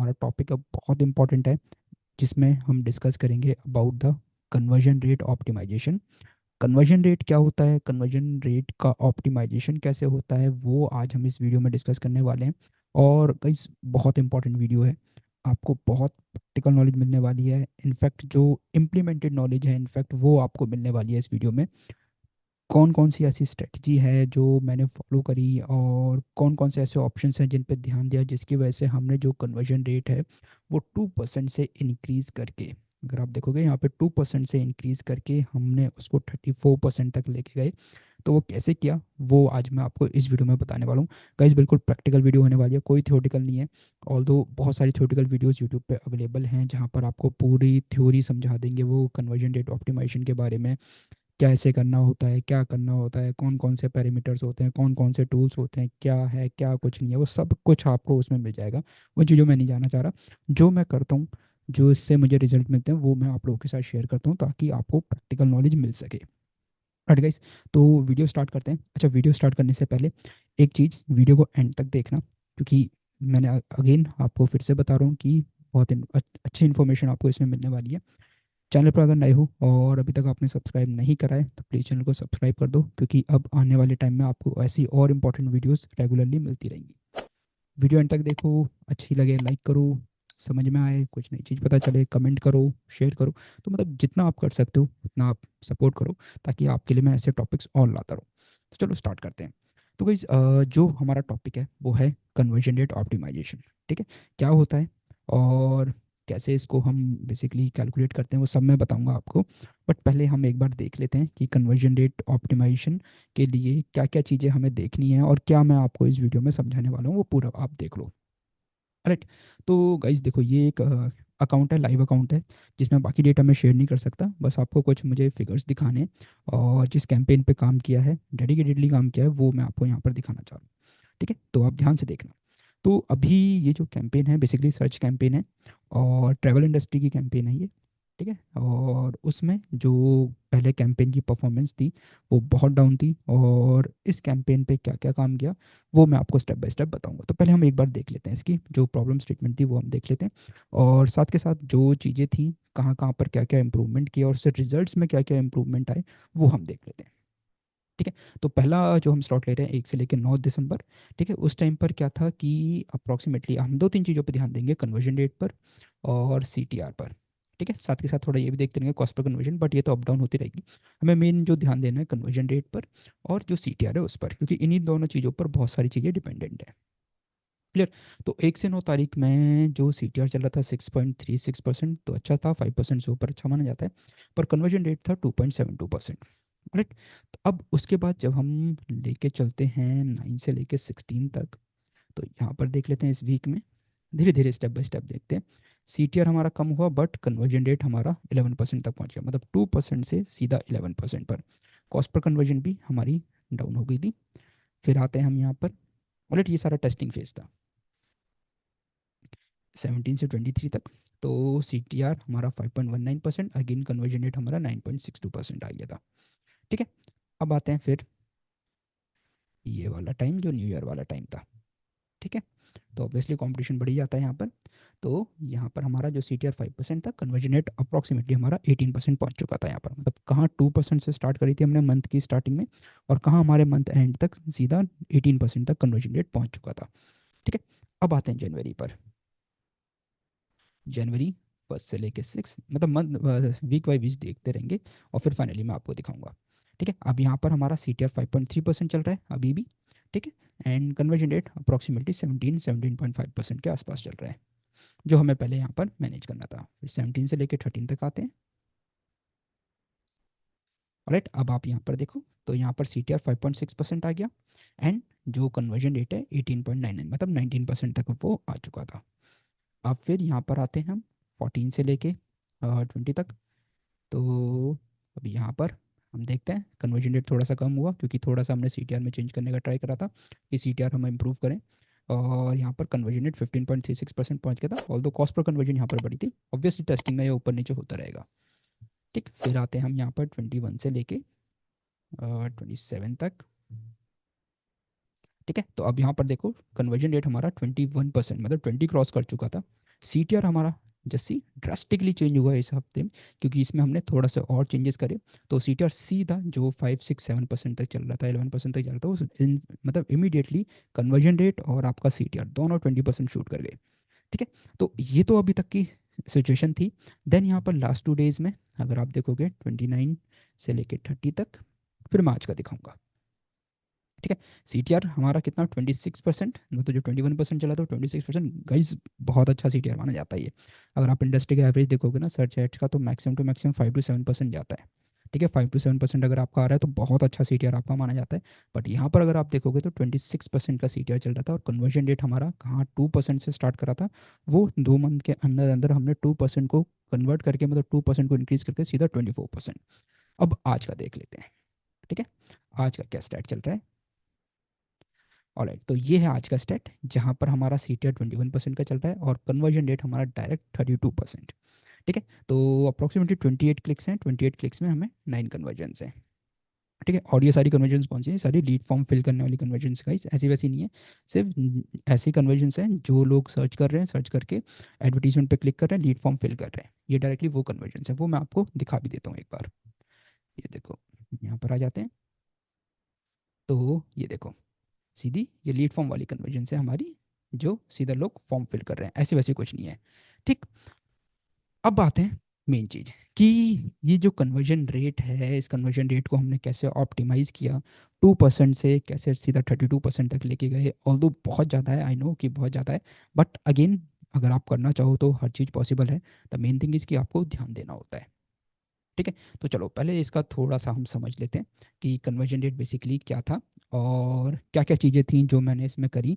हमारा टॉपिक अब बहुत इंपॉर्टेंट है, जिसमें हम डिस्कस करेंगे about the conversion rate optimization. Conversion rate क्या होता है, कन्वर्जन रेट का ऑप्टिमाइजेशन कैसे होता है, वो आज हम इस वीडियो में डिस्कस करने वाले हैं। और गाइस बहुत इंपॉर्टेंट वीडियो है, आपको बहुत प्रैक्टिकल नॉलेज मिलने वाली है। इनफैक्ट जो इम्प्लीमेंटेड नॉलेज है, इनफैक्ट वो आपको मिलने वाली है इस वीडियो में। कौन कौन सी ऐसी स्ट्रेटजी है जो मैंने फॉलो करी, और कौन कौन से ऐसे ऑप्शंस हैं जिन पे ध्यान दिया, जिसकी वजह से हमने जो कन्वर्जन रेट है वो 2% से इंक्रीज़ करके, अगर आप देखोगे यहाँ पे 2% से इंक्रीज़ करके हमने उसको 34% तक लेके गए। तो वो कैसे किया, वो आज मैं आपको इस वीडियो में बताने वाला हूँ। गाइस बिल्कुल प्रैक्टिकल वीडियो होने वाली है, कोई थ्योरेटिकल नहीं है। ऑल्दो बहुत सारी थ्योरेटिकल वीडियोस यूट्यूब पे अवेलेबल हैं जहाँ पर आपको पूरी थ्योरी समझा देंगे वो कन्वर्जन रेट ऑप्टिमाइजेशन के बारे में। कैसे करना होता है, क्या करना होता है, कौन कौन से पैरामीटर्स होते हैं, कौन कौन से टूल्स होते हैं, क्या है क्या कुछ नहीं है, वो सब कुछ आपको उसमें मिल जाएगा। वो चीज़ों मैं नहीं जानना चाह रहा, जो मैं करता हूँ, जो इससे मुझे रिजल्ट मिलते हैं वो मैं आप लोगों के साथ शेयर करता हूँ ताकि आपको प्रैक्टिकल नॉलेज मिल सके। राइट गाइस, तो वीडियो स्टार्ट करते हैं। अच्छा, वीडियो स्टार्ट करने से पहले एक चीज़, वीडियो को एंड तक देखना, क्योंकि मैंने अगेन आपको फिर से बता रहा हूँ कि बहुत अच्छी इन्फॉर्मेशन आपको इसमें मिलने वाली है। चैनल पर अगर नए हो और अभी तक आपने सब्सक्राइब नहीं करा है तो प्लीज़ चैनल को सब्सक्राइब कर दो, क्योंकि अब आने वाले टाइम में आपको ऐसी और इम्पोर्टेंट वीडियोस रेगुलरली मिलती रहेंगी। वीडियो एंड तक देखो, अच्छी लगे लाइक करो, समझ में आए कुछ नई चीज़ पता चले कमेंट करो, शेयर करो। तो मतलब जितना आप कर सकते हो उतना आप सपोर्ट करो, ताकि आपके लिए मैं ऐसे टॉपिक्स और लाता रहूँ। तो चलो स्टार्ट करते हैं। तो गाइस जो हमारा टॉपिक है वो है कन्वर्जन रेट ऑप्टिमाइजेशन। ठीक है, क्या होता है और कैसे इसको हम बेसिकली कैलकुलेट करते हैं वो सब मैं बताऊंगा आपको। बट पहले हम एक बार देख लेते हैं कि कन्वर्जन रेट ऑप्टिमाइजेशन के लिए क्या क्या चीज़ें हमें देखनी है, और क्या मैं आपको इस वीडियो में समझाने वाला हूँ वो पूरा आप देख लो। राइट, तो गाइज देखो, ये एक अकाउंट है, लाइव अकाउंट है, जिसमें बाकी डेटा मैं शेयर नहीं कर सकता, बस आपको कुछ मुझे फिगर्स दिखाने हैं। और जिस कैंपेन पे काम किया है, डेडिकेटेडली काम किया है, वो मैं आपको यहाँ पर दिखाना चाह रहा हूँ। ठीक है, तो आप ध्यान से देखना। तो अभी ये जो कैंपेन है बेसिकली सर्च कैंपेन है, और ट्रैवल इंडस्ट्री की कैंपेन है ये। ठीक है, और उसमें जो पहले कैंपेन की परफॉर्मेंस थी वो बहुत डाउन थी, और इस कैंपेन पे क्या क्या काम किया वो मैं आपको स्टेप बाय स्टेप बताऊंगा। तो पहले हम एक बार देख लेते हैं, इसकी जो प्रॉब्लम स्टेटमेंट थी वो हम देख लेते हैं, और साथ के साथ जो चीज़ें थी, कहाँ कहाँ पर क्या क्या इंप्रूवमेंट किया और उससे रिजल्ट्स में क्या क्या इंप्रूवमेंट आए, वो हम देख लेते हैं। ठीक है, तो पहला जो हम स्लॉट ले रहे हैं 1 से लेकर 9 दिसंबर। ठीक है, उस टाइम पर क्या था कि अप्रॉक्सीमेटली हम दो तीन चीज़ों पर ध्यान देंगे, कन्वर्जन रेट पर और CTR पर। ठीक है, साथ के साथ थोड़ा ये भी देखते रहेंगे कॉस्ट पर कन्वर्जन, बट ये तो अप डाउन होती रहेगी। हमें मेन जो ध्यान देना है कन्वर्जन रेट पर और जो CTR है उस पर, क्योंकि इन्हीं दोनों चीज़ों पर बहुत सारी चीज़ें डिपेंडेंट है। क्लियर। तो 1 से 9 तारीख में जो CTR चल रहा था 6.36%, तो अच्छा था, 5% से ऊपर अच्छा माना जाता है। पर कन्वर्जन रेट था 2.72%। राइट, तो अब उसके बाद जब हम लेके चलते हैं 9 से लेके 16 तक, तो यहाँ पर देख लेते हैं इस वीक में, धीरे धीरे स्टेप बाय स्टेप देखते हैं। CTR हमारा कम हुआ, बट कन्वर्जन रेट हमारा 11% तक पहुँच गया, मतलब 2% से सीधा 11% पर। कॉस्ट पर कन्वर्जन भी हमारी डाउन हो गई थी। फिर आते हैं हम यहाँ पर, ऑलरेडी ये सारा टेस्टिंग फेज था 17 से 23 तक। तो CTR हमारा 5.19%, अगेन कन्वर्जन रेट हमारा 9.62% आ गया था। ठीक है, अब आते हैं फिर ये वाला टाइम जो न्यू ईयर वाला टाइम था। ठीक है, तो ऑब्वियसली कंपटीशन बढ़ ही जाता है यहाँ पर। तो यहाँ पर हमारा जो CTR 5% था, कन्वर्जन रेट अप्रॉक्सीमेटली हमारा 18% पहुँच चुका था यहाँ पर। मतलब कहाँ 2% से स्टार्ट करी थी हमने मंथ की स्टार्टिंग में, और कहाँ हमारे मंथ एंड तक सीधा 18% तक कन्वर्जन रेट पहुँच चुका था। ठीक है, अब आते हैं जनवरी पर। जनवरी 1 से लेके 6, मतलब मंथ वीक बाई वीक देखते रहेंगे, और फिर फाइनली मैं आपको दिखाऊंगा। ठीक है, अब यहाँ पर हमारा CTR 5.3% चल रहा है अभी भी। ठीक है, एंड कन्वर्जन रेट अप्रॉक्सीमेटली 17.5% के आसपास चल रहा है, जो हमें पहले यहाँ पर मैनेज करना था। फिर 17 से लेके 13 तक आते हैं। राइट, अब आप यहाँ पर देखो, तो यहाँ पर CTR 5.6% आ गया, एंड जो कन्वर्जन रेट है 18.99, मतलब 19% तक वो आ चुका था। अब फिर यहाँ पर आते हैं हम 14 से लेके 20 तक। तो अभी यहाँ पर हम देखते हैं कन्वर्जन रेट थोड़ा सा कम हुआ, क्योंकि थोड़ा सा हमने CTR में चेंज करने का ट्राई करा था कि CTR हम इम्प्रूव करें। और यहाँ पर कन्वर्जन रेट 15.36% पहुँच गया था, ऑल दो कॉस्ट पर कन्वर्जन यहाँ पर बढ़ी थी। ऑब्वियसली टेस्टिंग में ये ऊपर नीचे होता रहेगा। ठीक, फिर आते हैं हम यहाँ पर 21 से लेके 27 तक। ठीक है, तो अब यहाँ पर देखो कन्वर्जन रेट हमारा 21%, मतलब 20 क्रॉस कर चुका था, CTR हमारा जैसी ड्रास्टिकली चेंज हुआ है इस हफ्ते में, क्योंकि इसमें हमने थोड़ा सा और चेंजेस करे। तो CTR सीधा जो 5 6 7% तक चल रहा था, 11% तक चल रहा था, मतलब इमीडिएटली कन्वर्जन रेट और आपका CTR दोनों 20% शूट कर गए। ठीक है, तो ये तो अभी तक की सिचुएशन थी। देन यहाँ पर लास्ट 2 डेज में अगर आप देखोगे 29 से लेके 30 तक, फिर मैं आज का दिखाऊंगा। ठीक है, CTR हमारा कितना 26%, मतलब जो 21% चला था 26%, गाइज बहुत अच्छा CTR माना जाता है ये। अगर आप इंडस्ट्री का एवरेज देखोगे ना सर्च एड्स का, तो मैक्सिमम टू मैक्सिमम 5 to 7% जाता है। ठीक है, 5 to 7% अगर आपका आ रहा है तो बहुत अच्छा CTR आपका माना जाता है। बट यहाँ पर अगर आप देखोगे तो 26% का CTR चल रहा था, और कन्वर्जन रेट हमारा कहाँ 2% से स्टार्ट करा था, वो 2 मंथ के अंदर अंदर हमने 2% को कन्वर्ट करके, मतलब 2% को इंक्रीज करके सीधा 24%। अब आज का देख लेते हैं। ठीक है, आज का क्या स्टैट चल रहा है। ऑलराइट, तो ये है आज का स्टेट, जहाँ पर हमारा CTR 21% का चल रहा है और कन्वर्जन रेट हमारा डायरेक्ट 32%। ठीक है, तो अप्रोक्सीमेटली 28 क्लिक्स हैं, 28 क्लिक्स में हमें 9 कन्वर्जन्स हैं। ठीक है, और ये सारी कन्वर्जन्स कौन सी हैं, सारी लीड फॉर्म फिल करने वाली कन्वर्जन्स का, ऐसी वैसी नहीं है। सिर्फ ऐसी कन्वर्जन्स हैं जो लोग सर्च कर रहे हैं, सर्च करके एडवर्टीजमेंट पे क्लिक कर रहे हैं, लीड फॉर्म फिल कर रहे हैं, ये डायरेक्टली वो कन्वर्जन्स है। वो मैं आपको दिखा भी देता हूँ एक बार। ये देखो, यहाँ पर आ जाते हैं, तो ये देखो सीधी ये लीड फॉर्म वाली कन्वर्जन है हमारी, जो सीधा लोग फॉर्म फिल कर रहे हैं, ऐसे वैसे कुछ नहीं है। ठीक, अब बात है मेन चीज कि ये जो कन्वर्जन रेट है, इस कन्वर्जन रेट को हमने कैसे ऑप्टिमाइज किया, 2% से कैसे सीधा 32% तक लेके गए। ऑल्दो बहुत ज़्यादा है, आई नो कि बहुत ज़्यादा है, बट अगेन अगर आप करना चाहो तो हर चीज़ पॉसिबल है। द मेन थिंग इज़ कि आपको ध्यान देना होता है। ठीक है, तो चलो पहले इसका थोड़ा सा हम समझ लेते हैं कि कन्वर्जन रेट बेसिकली क्या था और क्या क्या चीज़ें थी जो मैंने इसमें करी।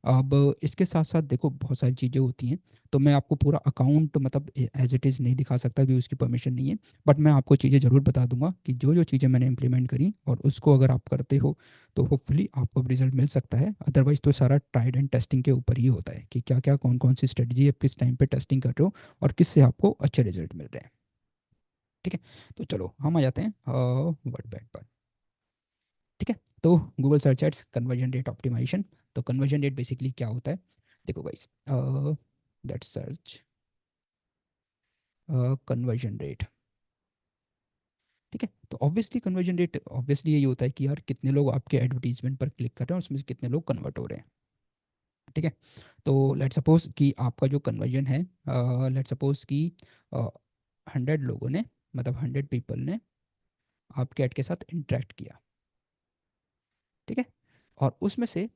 अब इसके साथ साथ देखो बहुत सारी चीज़ें होती हैं, तो मैं आपको पूरा अकाउंट मतलब एज इट इज़ नहीं दिखा सकता क्योंकि उसकी परमिशन नहीं है। बट मैं आपको चीज़ें ज़रूर बता दूंगा कि जो जो चीज़ें मैंने इंप्लीमेंट करी और उसको अगर आप करते हो तो होपफुली आपको रिजल्ट मिल सकता है। अदरवाइज तो सारा ट्राइड एंड टेस्टिंग के ऊपर ही होता है कि क्या क्या कौन कौन सी स्ट्रेटजी आप किस टाइम पे टेस्टिंग कर रहे हो और किससे आपको अच्छे रिजल्ट मिल रहे हैं। ठीक है, तो चलो हम आ जाते हैं वर्डपैड पर। ठीक है, तो Google search ads conversion rate optimization. तो कन्वर्जन रेट बेसिकली क्या होता है, देखो guys, let's search conversion rate. ठीक है, तो ऑब्वियसली कन्वर्जन रेट ऑब्वियसली यही होता है कि यार कितने लोग आपके एडवर्टीजमेंट पर क्लिक कर रहे हैं और उसमें से कितने लोग कन्वर्ट हो रहे हैं। ठीक है, तो लेट सपोज कि आपका जो कन्वर्जन है, लेट सपोज कि 100 लोगों ने, मतलब 100 पीपल ने आपके ऐड के साथ इंटरेक्ट किया। ठीक है, और उसमें से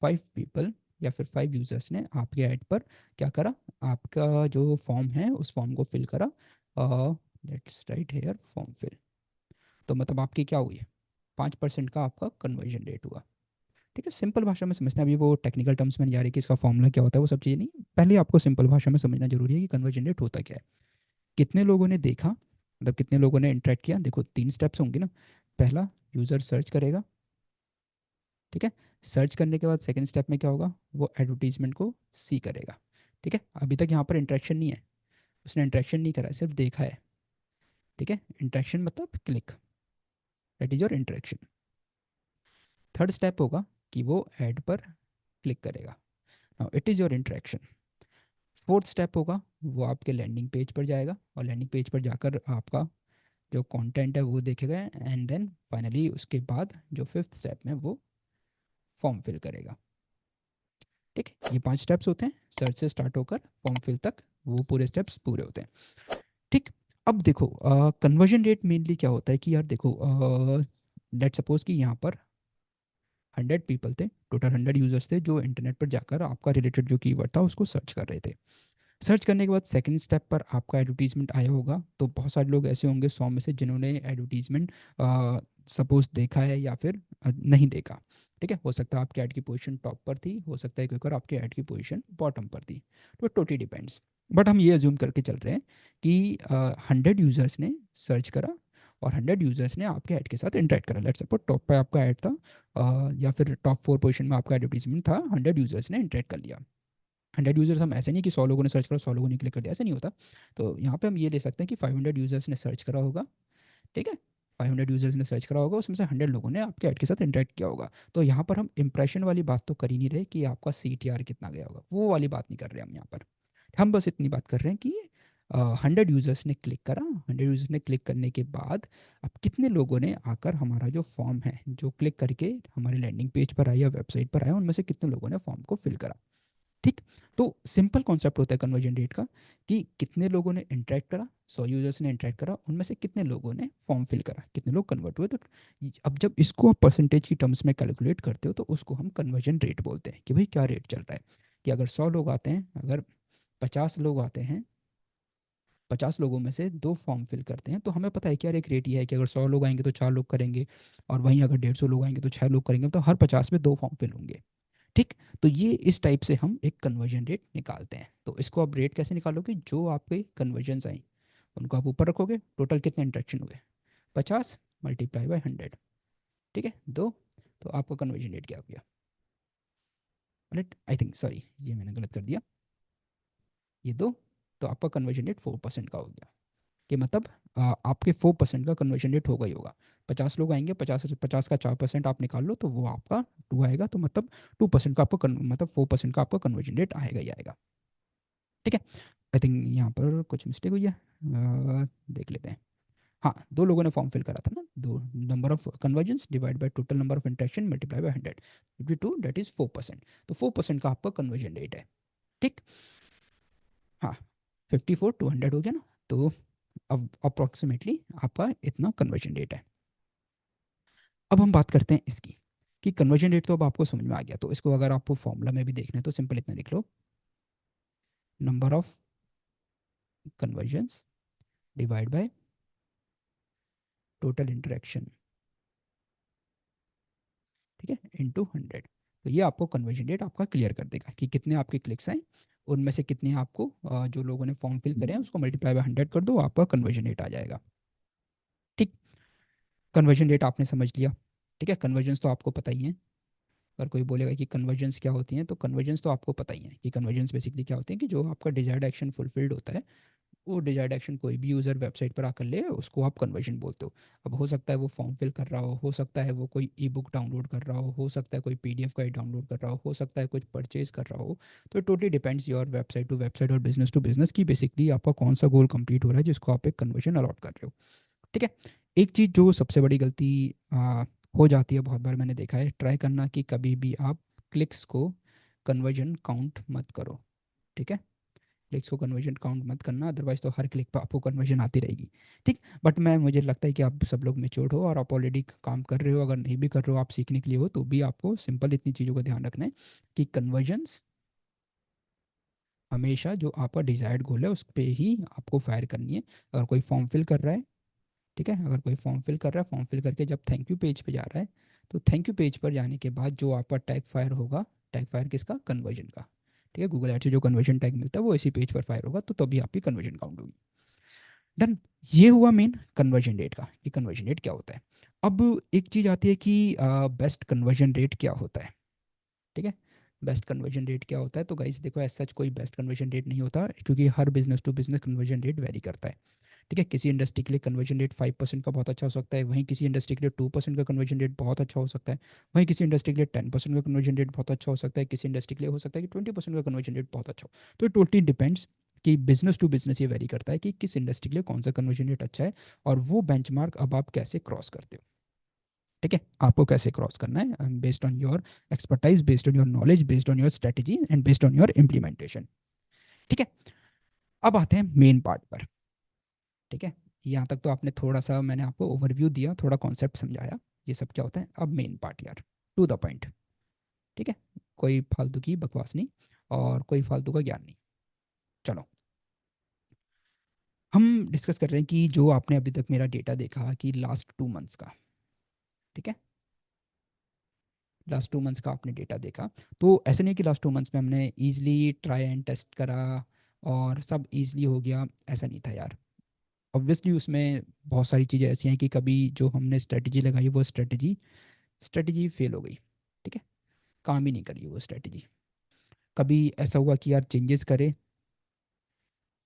5 पीपल या फिर 5 यूजर्स ने आपके ऐड पर क्या करा, आपका जो फॉर्म है उस फॉर्म को फिल करा। Let's write here form fill. तो मतलब आपकी क्या हुई, 5% का आपका कन्वर्जन रेट हुआ। ठीक है, सिंपल भाषा में समझना, अभी वो टेक्निकल टर्म्स में नहीं जा रही कि इसका फॉर्मूला क्या होता है, वो सब चीज़ें नहीं, पहले आपको सिंपल भाषा में समझना जरूरी है कि कन्वर्जन रेट होता क्या है। कितने लोगों ने देखा, मतलब कितने लोगों ने इंटरेक्ट किया। देखो 3 स्टेप्स होंगे ना, पहला यूज़र सर्च करेगा। ठीक है, सर्च करने के बाद सेकंड स्टेप में क्या होगा, वो एडवर्टीजमेंट को सी करेगा। ठीक है, अभी तक यहाँ पर इंटरेक्शन नहीं है, उसने इंटरेक्शन नहीं करा है, सिर्फ देखा है। ठीक है, इंटरेक्शन मतलब click, that is your interaction. Third step होगा कि वो ऐड पर क्लिक करेगा, now it is your interaction. Fourth step होगा वो आपके लैंडिंग पेज पर जाएगा और लैंडिंग पेज पर जाकर आपका जो कंटेंट है वो देखेगा, एंड देन फाइनली उसके बाद जो फिफ्थ स्टेप में वो फॉर्म फिल करेगा। ठीक है, ये 5 स्टेप्स होते हैं सर्च से स्टार्ट होकर फॉर्म फिल तक, वो पूरे स्टेप्स पूरे होते हैं। ठीक, अब देखो कन्वर्जन रेट मेनली क्या होता है कि यार देखो, लेट सपोज कि यहाँ पर 100 पीपल थे, टोटल 100 यूजर्स थे जो इंटरनेट पर जाकर आपका रिलेटेड जो कीवर्ड था उसको सर्च कर रहे थे। सर्च करने के बाद सेकंड स्टेप पर आपका एडवर्टीजमेंट आया होगा, तो बहुत सारे लोग ऐसे होंगे 100 में से जिन्होंने एडवर्टीजमेंट सपोज देखा है या फिर नहीं देखा। ठीक है, हो सकता है आपके ऐड की पोजीशन टॉप पर थी, हो सकता है कोई और आपके ऐड की पोजीशन बॉटम पर थी, तो टोटली डिपेंड्स। बट हम ये अज्यूम करके चल रहे हैं कि 100 यूजर्स ने सर्च करा और 100 यूजर्स ने आपके ऐड के साथ इंटरेक्ट करा। लेट्स सपोज टॉप पर आपका ऐड था, या फिर टॉप 4 पोजीशन में आपका एडवर्टीजमेंट था, 100 यूजर्स ने इंटरेक्ट कर लिया। 100 यूजर्स, हम ऐसे नहीं कि 100 लोगों ने सर्च करा 100 लोगों ने क्लिक कर दिया, ऐसे नहीं होता। तो यहाँ पे हम ये ले सकते हैं कि 500 यूजर्स ने सर्च करा होगा। ठीक है, 500 यूजर्स ने सर्च करा होगा, उसमें से 100 लोगों ने आपके ऐड के साथ इंटरेक्ट किया होगा। तो यहाँ पर हम इंप्रेशन वाली बात तो कर ही नहीं रहे कि आपका CTR कितना गया होगा, वो वाली बात नहीं कर रहे हम यहाँ पर। हम बस इतनी बात कर रहे हैं कि 100 यूज़र्स ने क्लिक करा, 100 यूज़र्स ने क्लिक करने के बाद अब कितने लोगों ने आकर हमारा जो फॉर्म है जो क्लिक करके हमारे लैंडिंग पेज पर आया या वेबसाइट पर आया, उनमें से कितने लोगों ने फॉर्म को फिल करा। ठीक। तो सिंपल कॉन्सेप्ट होता है कन्वर्जन रेट का कि कितने लोगों ने इंटरेक्ट करा, 100 यूजर्स ने इंटरेक्ट करा, उनमें से कितने लोगों ने फॉर्म फिल करा, कितने लोग कन्वर्ट हुए। तो अब जब इसको आप परसेंटेज की टर्म्स में कैलकुलेट करते हो तो उसको हम कन्वर्जन रेट बोलते हैं कि भाई क्या रेट चल रहा है। कि अगर 100 लोग आते हैं, अगर 50 लोग आते हैं, 50 लोगों में से 2 फॉर्म फिल करते हैं, तो हमें पता है कि यार एक रेट ये है कि अगर 100 लोग आएंगे तो 4 लोग करेंगे, और वहीं अगर 150 लोग आएंगे तो 6 लोग करेंगे, तो हर 50 में 2 फॉर्म फिल होंगे। ठीक। तो ये इस टाइप से हम एक कन्वर्जन रेट निकालते हैं। तो इसको आप रेट कैसे निकालोगे, जो आपके कन्वर्जन्स आई उनको आप ऊपर रखोगे, टोटल कितने इंट्रैक्शन हुए, 50 × 100। ठीक है, 2। तो आपका कन्वर्जन रेट क्या हो गया, राइट, आई थिंक सॉरी ये मैंने गलत कर दिया, ये 2। तो आपका कन्वर्जन रेट 4% का हो गया। कि मतलब आपके 4% का कन्वर्जन रेट होगा ही होगा। 50 लोग आएंगे, 50 का 4% आप निकाल लो तो वो आपका 2 आएगा, तो मतलब 2% का आपका मतलब 4% का आपका कन्वर्जन रेट आएगा ही आएगा। ठीक है। आई थिंक यहाँ पर कुछ मिस्टेक हुई है, देख लेते हैं। हाँ, 2 लोगों ने फॉर्म फिल करा था ना, दो number of conversions divide by total number of interaction multiply by 100 to that is 4%। तो 4% का आपका कन्वर्जन रेट है। ठीक। हाँ, 54 टू 100 हो गया ना। तो अब अप्रॉक्सीमेटली आपका इतना कन्वर्जन रेट है। अब हम बात करते हैं इसकी कि कन्वर्जन रेट तो अब आपको समझ में आ गया, तो इसको अगर आपको फॉर्मूला में भी देखना है तो सिंपल इतना लिख लो, number of conversions divide by total interaction, ठीक है, इनटू 100। तो ये आपको कन्वर्जन रेट आपका क्लियर कर देगा कि कितने आपके क्लिक्स आए, उनमें से कितने आपको जो लोगों ने फॉर्म फिल करे हैं उसको मल्टीप्लाई बाय 100 कर दो, आपका कन्वर्जन रेट आ जाएगा। ठीक। कन्वर्जन रेट आपने समझ लिया। ठीक है, कन्वर्जन्स तो आपको पता ही है। अगर कोई बोलेगा कि कन्वर्जन्स क्या होती हैं, तो कन्वर्जन्स तो आपको पता ही है कि कन्वर्जन्स बेसिकली क्या होते हैं, कि जो आपका डिजायर्ड एक्शन फुलफिल्ड होता है, वो डिजायर्ड एक्शन कोई भी यूज़र वेबसाइट पर आकर ले उसको आप कन्वर्जन बोलते हो। अब हो सकता है वो फॉर्म फिल कर रहा हो सकता है वो कोई ई बुक डाउनलोड कर रहा हो सकता है कोई पीडीएफ गाइड डाउनलोड कर रहा हो सकता है कुछ परचेज कर रहा हो। तो totally depends your website to website और बिजनेस टू बिजनेस की बेसिकली आपका कौन सा गोल कंप्लीट हो रहा है जिसको आप एक कन्वर्जन अलॉट कर रहे हो। ठीक है। एक चीज़ जो सबसे बड़ी गलती हो जाती है, बहुत बार मैंने देखा है, ट्राई करना कि कभी भी आप क्लिक्स को कन्वर्जन काउंट मत करो। ठीक है, क्लिक्स को कन्वर्जन काउंट मत करना, अदरवाइज तो हर क्लिक पर आपको कन्वर्जन आती रहेगी। ठीक। बट मैं मुझे लगता है कि आप सब लोग मेच्योर्ड हो और आप ऑलरेडी काम कर रहे हो, अगर नहीं भी कर रहे हो आप सीखने के लिए हो, तो भी आपको सिंपल इतनी चीज़ों का ध्यान रखना है कि कन्वर्जन्स हमेशा जो आपका डिजायर्ड गोल है उस पर ही आपको फायर करनी है। अगर कोई फॉर्म फिल कर रहा है, ठीक है, अगर कोई फॉर्म फिल कर रहा है, फॉर्म फिल करके जब थैंक यू पेज पे जा रहा है, तो थैंक यू पेज पर जाने के बाद जो आपका टैग फायर होगा, टैग फायर किसका, कन्वर्जन का। ठीक है, गूगल एड से जो कन्वर्जन टैग मिलता है वो इसी पेज पर फायर होगा, तो तभी आपकी कन्वर्जन काउंट होगी। डन। ये हुआ मेन कन्वर्जन रेट का कि कन्वर्जन रेट क्या होता है। अब एक चीज़ आती है कि बेस्ट कन्वर्जन रेट क्या होता है। ठीक है, बेस्ट कन्वर्जन रेट क्या होता है। तो गाइस देखो, एज सच कोई बेस्ट कन्वर्जन रेट नहीं होता, क्योंकि हर business to business conversion rate vary करता है। ठीक है, किसी इंडस्ट्री के लिए कन्वर्जन रेट 5% का बहुत अच्छा हो सकता है, वहीं किसी इंडस्ट्री के लिए 2% का कन्वर्जन रेट बहुत अच्छा हो सकता है, वहीं किसी इंडस्ट्री के लिए 10% का कन्वर्जन रेट बहुत अच्छा हो सकता है, किसी इंडस्ट्री के लिए हो सकता है कि 20% का कन्वर्जन रेट बहुत अच्छा हो। तो इट टोटली डिपेंड्स कि बिजनेस टू बिजनेस ये वेरी करता है कि किस इंडस्ट्री के लिए कौन सा कन्वर्जन रेट अच्छा है, और वो बेंचमार्क अब आप कैसे क्रॉस करते हो। ठीक है, आपको कैसे क्रॉस करना है, based on your expertise, based on your knowledge, based on your strategy and based on your implementation. ठीक है। अब आते हैं मेन पार्ट पर। ठीक है, यहाँ तक तो आपने थोड़ा सा, मैंने आपको ओवरव्यू दिया, थोड़ा कॉन्सेप्ट समझाया, ये सब क्या होता है। अब मेन पार्ट यार, टू द पॉइंट। ठीक है, कोई फालतू की बकवास नहीं और कोई फालतू का ज्ञान नहीं। चलो, हम डिस्कस कर रहे हैं कि जो आपने अभी तक मेरा डेटा देखा कि लास्ट 2 मंथ्स का, ठीक है, लास्ट 2 मंथ्स का आपने डेटा देखा, तो ऐसे नहीं कि लास्ट 2 मंथ्स में हमने ईजिली ट्राई एंड टेस्ट करा और सब ईजिली हो गया, ऐसा नहीं था यार। ऑब्वियसली उसमें बहुत सारी चीज़ें ऐसी हैं कि कभी जो हमने स्ट्रेटजी लगाई वो स्ट्रेटजी फेल हो गई। ठीक है, काम ही नहीं करी वो स्ट्रेटजी। कभी ऐसा हुआ कि यार चेंजेस करे,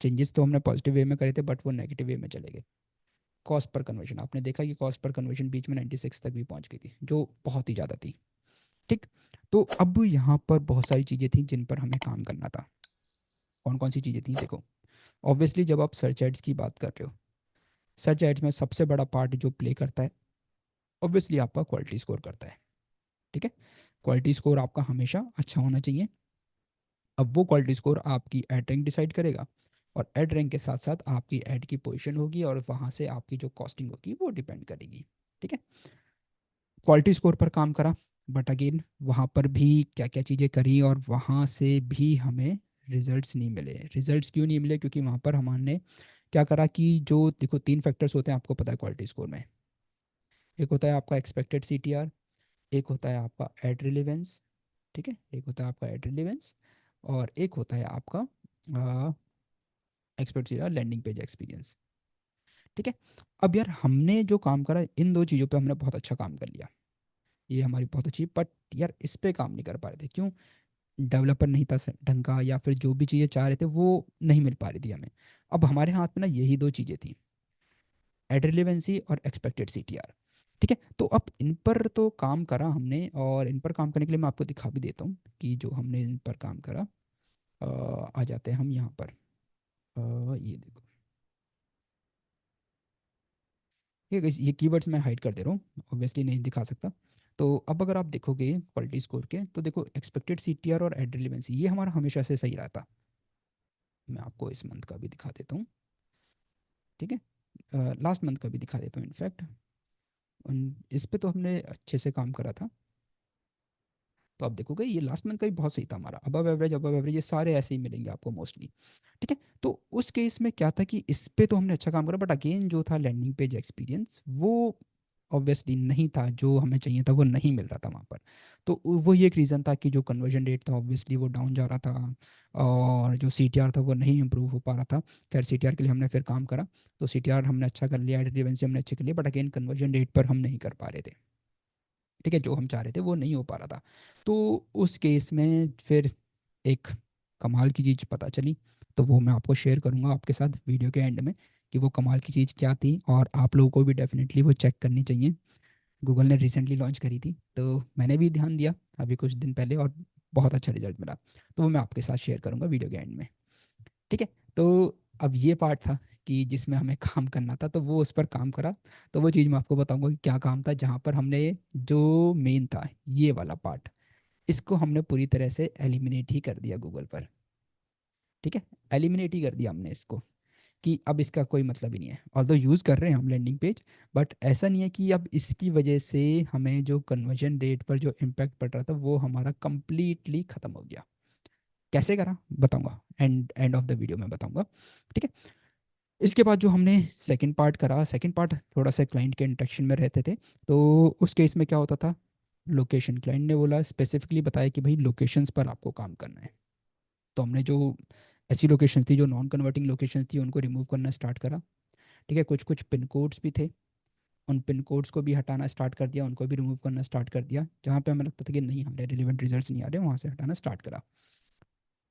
चेंजेस तो हमने पॉजिटिव वे में करे थे बट वो नेगेटिव वे में चले गए। कॉस्ट पर कन्वर्जन आपने देखा कि कॉस्ट पर कन्वर्जन बीच में 96 तक भी पहुंच गई थी, जो बहुत ही ज़्यादा थी। ठीक। तो अब यहाँ पर बहुत सारी चीज़ें थी जिन पर हमें काम करना था। कौन कौन सी चीज़ें थी देखो। ऑब्वियसली जब आप सर्च एड्स की बात कर रहे हो, सर्च एड्स में सबसे बड़ा पार्ट जो प्ले करता है ऑब्वियसली आपका क्वालिटी स्कोर करता है। ठीक है, क्वालिटी स्कोर आपका हमेशा अच्छा होना चाहिए। अब वो क्वालिटी स्कोर आपकी एड रैंक डिसाइड करेगा, और एड रैंक के साथ साथ आपकी एड की पोजीशन होगी, और वहाँ से आपकी जो कॉस्टिंग होगी वो डिपेंड करेगी। ठीक है, क्वालिटी स्कोर पर काम करा, बट अगेन वहाँ पर भी क्या क्या चीज़ें करी, और वहाँ से भी हमें रिजल्ट्स नहीं मिले। रिजल्ट्स क्यों नहीं मिले? क्योंकि वहाँ पर हमने क्या करा कि जो देखो तीन फैक्टर्स होते हैं आपको पता है क्वालिटी स्कोर में। एक होता है आपका एक्सपेक्टेड CTR, एक होता है आपका एड रिलेवेंस, ठीक है, एक होता है आपका एड रिलेवेंस, और एक होता है आपका एक्सपेक्टेड लैंडिंग पेज एक्सपीरियंस। ठीक है, अब यार हमने जो काम करा इन दो चीज़ों पे हमने बहुत अच्छा काम कर लिया, ये हमारी बहुत अच्छी, बट यार इस पे काम नहीं कर पा रहे थे। क्यों? डेवलपर नहीं था ढंग का, या फिर जो भी चीज़ें चाह रहे थे वो नहीं मिल पा रही थी हमें। अब हमारे हाथ में ना यही दो चीज़ें थी, एड रिलेवेंसी और एक्सपेक्टेड CTR। ठीक है, तो अब इन पर तो काम करा हमने, और इन पर काम करने के लिए मैं आपको दिखा भी देता हूँ कि जो हमने इन पर काम करा। आ जाते हैं हम यहाँ पर। ये देखो, ये कीवर्ड्स मैं हाइड कर दे रहा हूँ, ऑब्वियसली नहीं दिखा सकता। तो अब अगर आप देखोगे क्वालिटी स्कोर के, तो देखो एक्सपेक्टेड CTR और एड रिलेवेंसी ये हमारा हमेशा से सही रहता। मैं आपको इस मंथ का भी दिखा देता हूँ। ठीक है, लास्ट मंथ का भी दिखा देता हूँ इनफैक्ट। इस पे तो हमने अच्छे से काम करा था। तो आप देखोगे ये लास्ट मंथ का भी बहुत सही था हमारा, अबव एवरेज, अबव एवरेज, ये सारे ऐसे ही मिलेंगे आपको मोस्टली। ठीक है, तो उस केस में क्या था कि इस पे तो हमने अच्छा काम करा, बट अगेन जो था लैंडिंग पेज एक्सपीरियंस वो ऑब्वियसली नहीं था, जो हमें चाहिए था वो नहीं मिल रहा था वहाँ पर। तो वही एक रीज़न था कि जो कन्वर्जन रेट था ऑब्वियसली वो डाउन जा रहा था, और जो CTR था वो नहीं इम्प्रूव हो पा रहा था। खैर CTR के लिए हमने फिर काम करा, तो CTR हमने अच्छा कर लिया, एडिटिवेंसी हमने अच्छी कर लिया, बट अगेन कन्वर्जन रेट पर हम नहीं कर पा रहे थे। ठीक है, जो हम चाह रहे थे वो नहीं हो पा रहा था। तो उस केस में फिर एक कमाल की चीज़ पता चली, तो वो मैं आपको शेयर करूँगा आपके साथ वीडियो के एंड में, कि वो कमाल की चीज़ क्या थी, और आप लोगों को भी डेफिनेटली वो चेक करनी चाहिए। गूगल ने रिसेंटली लॉन्च करी थी, तो मैंने भी ध्यान दिया अभी कुछ दिन पहले, और बहुत अच्छा रिजल्ट मिला। तो वो मैं आपके साथ शेयर करूँगा वीडियो के एंड में। ठीक है, तो अब ये पार्ट था कि जिसमें हमें काम करना था, तो वो उस पर काम करा। तो वो चीज़ मैं आपको बताऊंगा कि क्या काम था, जहाँ पर हमने जो मेन था ये वाला पार्ट, इसको हमने पूरी तरह से एलिमिनेट ही कर दिया गूगल पर। ठीक है, एलिमिनेट ही कर दिया हमने इसको, कि अब इसका कोई मतलब ही नहीं है। ऑल्दो यूज़ कर रहे हैं हम लैंडिंग पेज, बट ऐसा नहीं है कि अब इसकी वजह से हमें जो कन्वर्जन रेट पर जो इम्पैक्ट पड़ रहा था वो हमारा कंप्लीटली ख़त्म हो गया। कैसे करा बताऊंगा, and end of the video में बताऊंगा। ठीक है, इसके बाद जो हमने सेकंड पार्ट करा, सेकंड पार्ट थोड़ा सा क्लाइंट के इंटरेक्शन में रहते थे। तो उस केस में क्या होता था, लोकेशन, क्लाइंट ने बोला, स्पेसिफिकली बताया कि भाई लोकेशंस पर आपको काम करना है। तो हमने जो ऐसी लोकेशन थी जो नॉन कन्वर्टिंग लोकेशन थी उनको रिमूव करना स्टार्ट करा। ठीक है, कुछ कुछ पिन कोड्स भी थे, उन पिन कोड्स को भी हटाना स्टार्ट कर दिया, उनको भी रिमूव करना स्टार्ट कर दिया, जहाँ पे हमें लगता था कि नहीं हमारे रिलेवेंट रिजल्ट्स नहीं आ रहे, वहाँ से हटाना स्टार्ट करा।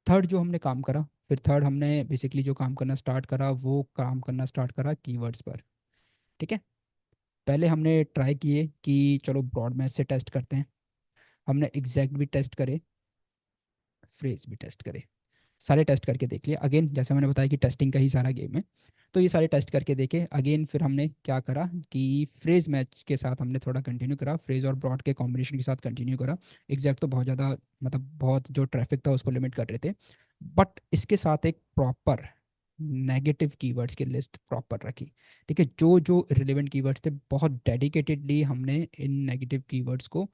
थर्ड जो हमने काम करा, फिर थर्ड हमने बेसिकली जो काम करना स्टार्ट करा वो काम करना स्टार्ट करा कीवर्ड्स पर। ठीक है, पहले हमने ट्राई किए कि चलो ब्रॉड मैच से टेस्ट करते हैं। हमने एग्जैक्ट भी टेस्ट करे, फ्रेज भी टेस्ट करे, सारे टेस्ट करके देख लिए। अगेन जैसे मैंने बताया कि टेस्टिंग का ही सारा गेम है, तो ये सारे टेस्ट करके देखे। अगेन फिर हमने क्या करा कि फ्रेज मैच के साथ हमने थोड़ा कंटिन्यू करा, फ्रेज और ब्रॉड के कॉम्बिनेशन के साथ कंटिन्यू करा। एग्जैक्ट तो बहुत ज़्यादा, मतलब बहुत जो ट्रैफिक था उसको लिमिट कर रहे थे, बट इसके साथ एक प्रॉपर नेगेटिव कीवर्ड्स की लिस्ट प्रॉपर रखी। ठीक है, जो जो रिलेवेंट कीवर्ड्स थे बहुत डेडिकेटेडली हमने इन नेगेटिव कीवर्ड्स को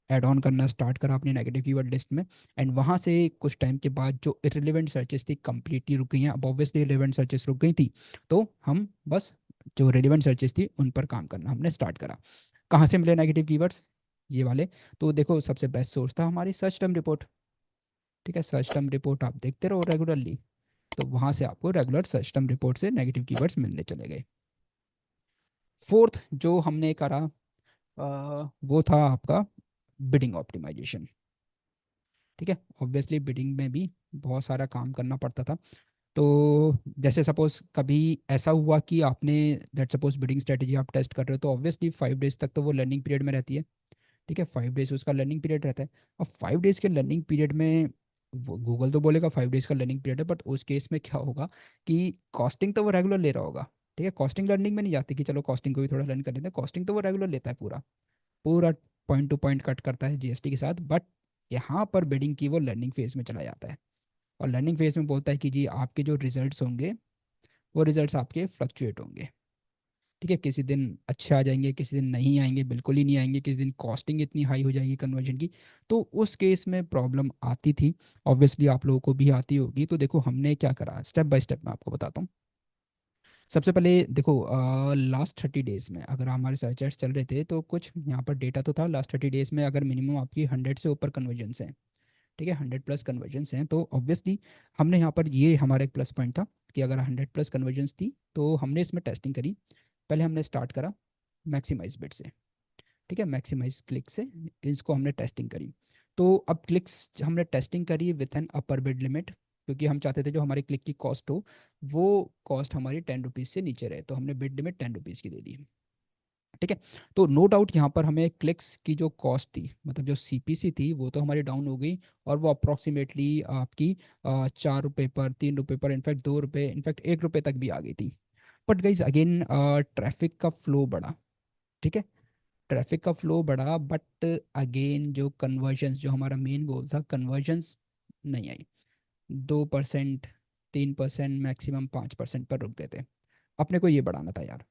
ऐड ऑन करना स्टार्ट करा अपनी नेगेटिव कीवर्ड लिस्ट में। एंड वहाँ से कुछ टाइम के बाद जो इरेलीवेंट सर्चेस थी कंप्लीटली रुक गई हैं। अब ऑब्वियसली रिलेवेंट सर्चेस रुक गई थी, तो हम बस जो रिलेवेंट सर्चेस थी उन पर काम करना हमने स्टार्ट करा। कहाँ से मिले नेगेटिव कीवर्ड्स? ये वाले। तो देखो सबसे बेस्ट सोर्स था हमारी सर्च टर्म रिपोर्ट। ठीक है, सर्च टर्म रिपोर्ट आप देखते रहो रेगुलरली, तो वहाँ से आपको रेगुलर सर्च टर्म रिपोर्ट से नेगेटिव कीवर्ड्स मिलने चले गए। फोर्थ जो हमने करा वो था आपका बिडिंग ऑप्टिमाइजेशन। ठीक है, ऑब्वियसली बिडिंग में भी बहुत सारा काम करना पड़ता था। तो जैसे सपोज कभी ऐसा हुआ कि आपने, लेट सपोज बिडिंग स्ट्रेटेजी आप टेस्ट कर रहे हो, तो ऑब्वियसली 5 डेज तक तो वो लर्निंग पीरियड में रहती है। ठीक है, 5 डेज उसका लर्निंग पीरियड रहता है। अब 5 डेज के लर्निंग पीरियड में गूगल तो बोलेगा 5 डेज का लर्निंग पीरियड है, बट उस केस में क्या होगा कि कॉस्टिंग तो वो रेगुलर ले रहा होगा। ठीक है, कॉस्टिंग लर्निंग में नहीं जाती कि चलो कॉस्टिंग को भी थोड़ा लर्न कर लेते हैं, कॉस्टिंग तो वो रेगुलर लेता है पूरा, पूरा पॉइंट टू पॉइंट कट करता है जीएसटी के साथ। बट यहाँ पर बिडिंग की वो लर्निंग फेज में चला जाता है, और लर्निंग फेज में बोलता है कि जी आपके जो रिजल्ट्स होंगे वो रिजल्ट्स आपके फ्लक्चुएट होंगे। ठीक है, किसी दिन अच्छे आ जाएंगे, किसी दिन नहीं आएंगे, बिल्कुल ही नहीं आएंगे, किसी दिन कॉस्टिंग इतनी हाई हो जाएगी कन्वर्जन की। तो उस केस में प्रॉब्लम आती थी, ऑब्वियसली आप लोगों को भी आती होगी। तो देखो हमने क्या करा, स्टेप बाय स्टेप मैं आपको बताता हूँ। सबसे पहले देखो, लास्ट 30 डेज में अगर हमारे सर्चर्स चल रहे थे तो कुछ यहाँ पर डेटा तो था लास्ट 30 डेज में, अगर मिनिमम आपकी 100 से ऊपर कन्वर्जन्स हैं, ठीक है, 100+ कन्वर्जन्स हैं, तो ऑब्वियसली हमने यहाँ पर, ये हमारा एक प्लस पॉइंट था कि अगर 100+ कन्वर्जन्स थी तो हमने इसमें टेस्टिंग करी। पहले हमने स्टार्ट करा मैक्सिमाइज बिट से, ठीक है, मैक्सिमाइज क्लिक से इसको हमने टेस्टिंग करी। तो अब क्लिक्स हमने टेस्टिंग करी with an upper bid limit, क्योंकि हम चाहते थे जो हमारी क्लिक की कॉस्ट हो वो कॉस्ट हमारी 10 रुपीज़ से नीचे रहे, तो हमने बिड लिमिट 10 रुपीज़ की दे दी। ठीक है, तो नो डाउट यहाँ पर हमें क्लिक्स की जो कॉस्ट थी, मतलब जो सीपीसी थी, वो तो हमारी डाउन हो गई, और वो अप्रॉक्सीमेटली आपकी 4 रुपये पर, 3 रुपये पर, इनफैक्ट 2 रुपये, इनफैक्ट 1 रुपये तक भी आ गई थी। बट गाइज अगेन ट्रैफिक का फ्लो बढ़ा। ठीक है, ट्रैफिक का फ्लो बढ़ा, बट अगेन जो कन्वर्जन्स, जो हमारा मेन गोल था, कन्वर्जन्स नहीं आई। 2%, 3%, मैक्सिमम 5% पर रुक गए थे। अपने को ये बढ़ाना था यार।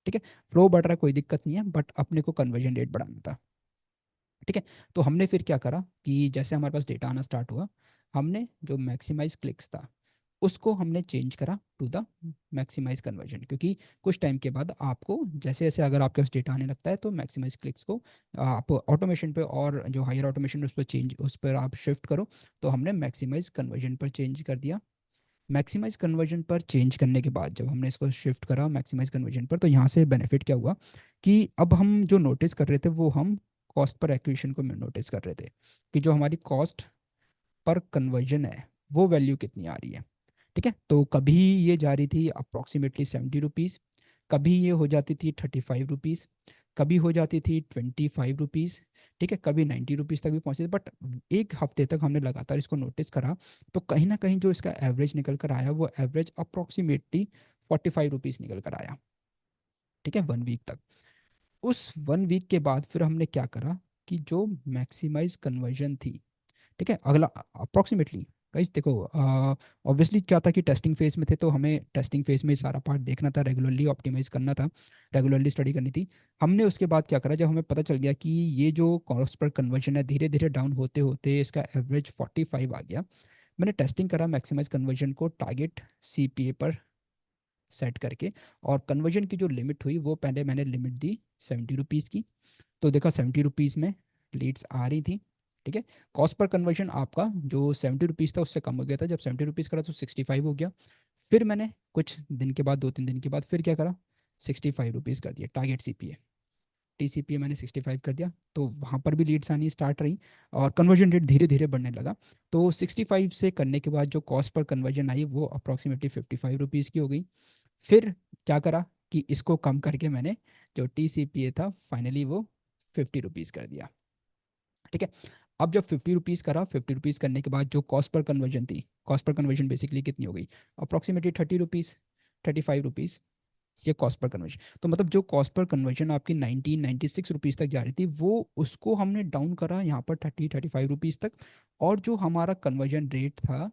ठीक है, फ्लो बढ़ रहा है कोई दिक्कत नहीं है, बट अपने को कन्वर्जन रेट बढ़ाना था। ठीक है, तो हमने फिर क्या करा कि जैसे हमारे पास डेटा आना स्टार्ट हुआ, हमने जो मैक्सिमाइज क्लिक्स था उसको हमने चेंज करा टू द मैक्सिमाइज कन्वर्जन, क्योंकि कुछ टाइम के बाद आपको जैसे जैसे अगर आपके पास डेटा आने लगता है तो मैक्सिमाइज क्लिक्स को आप ऑटोमेशन पे, और जो हायर ऑटोमेशन उस पर चेंज, उस पर आप शिफ्ट करो। तो हमने मैक्सिमाइज कन्वर्जन पर चेंज कर दिया। मैक्सिमाइज कन्वर्जन पर चेंज करने के बाद जब हमने इसको शिफ्ट करा मैक्सिमाइज कन्वर्जन पर, तो यहाँ से बेनिफिट क्या हुआ कि अब हम जो नोटिस कर रहे थे वो हम कॉस्ट पर एक्विजिशन को नोटिस कर रहे थे, कि जो हमारी कॉस्ट पर कन्वर्जन है वो वैल्यू कितनी आ रही है। ठीक है, तो कभी ये जा रही थी अप्रॉक्सीमेटली 70 रुपीज़, कभी ये हो जाती थी 35 रुपीज़, कभी हो जाती थी 25 रुपीज़। ठीक है, कभी 90 रुपीज़ तक भी पहुंचे, बट एक हफ्ते तक हमने लगातार इसको नोटिस करा, तो कहीं ना कहीं जो इसका एवरेज निकल कर आया वो एवरेज अप्रॉक्सीमेटली 45 रुपीज़ निकल कर आया। ठीक है, 1 वीक तक। उस 1 वीक के बाद फिर हमने क्या करा कि जो मैक्सिमाइज कन्वर्जन थी, ठीक है, अगला अप्रॉक्सीमेटली, गाइस देखो ऑब्वियसली क्या था कि टेस्टिंग फेज में थे, तो हमें टेस्टिंग फेज में सारा पार्ट देखना था, रेगुलरली ऑप्टिमाइज करना था, रेगुलरली स्टडी करनी थी। हमने उसके बाद क्या करा, जब हमें पता चल गया कि ये जो कॉस्ट पर कन्वर्जन है धीरे धीरे डाउन होते होते इसका एवरेज 45 आ गया, मैंने टेस्टिंग करा मैक्सिमाइज कन्वर्जन को टारगेट सीपीए पर सेट करके, और कन्वर्जन की जो लिमिट हुई वो पहले मैंने लिमिट दी 70 रुपीज़ की। तो देखा 70 रुपीज़ में लीड्स आ रही थी। ठीक है, कॉस्ट पर कन्वर्जन आपका जो 70 रुपीज़ था उससे कम हो गया था, जब 70 रुपीज़ करा तो 65 हो गया। फिर मैंने कुछ दिन के बाद, 2-3 दिन के बाद फिर क्या करा, 65 रुपीज़ कर दिया टारगेट सीपीए, टीसीपीए मैंने 65 कर दिया, तो वहाँ पर भी लीड्स आनी स्टार्ट रही, और कन्वर्जन रेट धीरे धीरे बढ़ने लगा। तो 65 से करने के बाद जो कॉस्ट पर कन्वर्जन आई वो अप्रॉक्सीमेटली 55 रुपीज़ की हो गई। फिर क्या करा कि इसको कम करके मैंने जो टीसीपीए था फाइनली वो 50 रुपीज़ कर दिया। ठीक है, अब जब 50 रुपीज़ करा, 50 रुपीज़ करने के बाद जो कॉस्ट पर कन्वर्जन थी, कॉस्ट पर कन्वर्जन बेसिकली कितनी हो गई, अप्रॉक्सीमेटली 30 रुपीज़, 35 रुपीज़, ये कॉस्ट पर कन्वर्जन। तो मतलब जो कॉस्ट पर कन्वर्जन आपकी 96 रुपीज़ तक जा रही थी वो, उसको हमने डाउन करा यहाँ पर 35 रुपीज़ तक। और जो हमारा कन्वर्जन रेट था,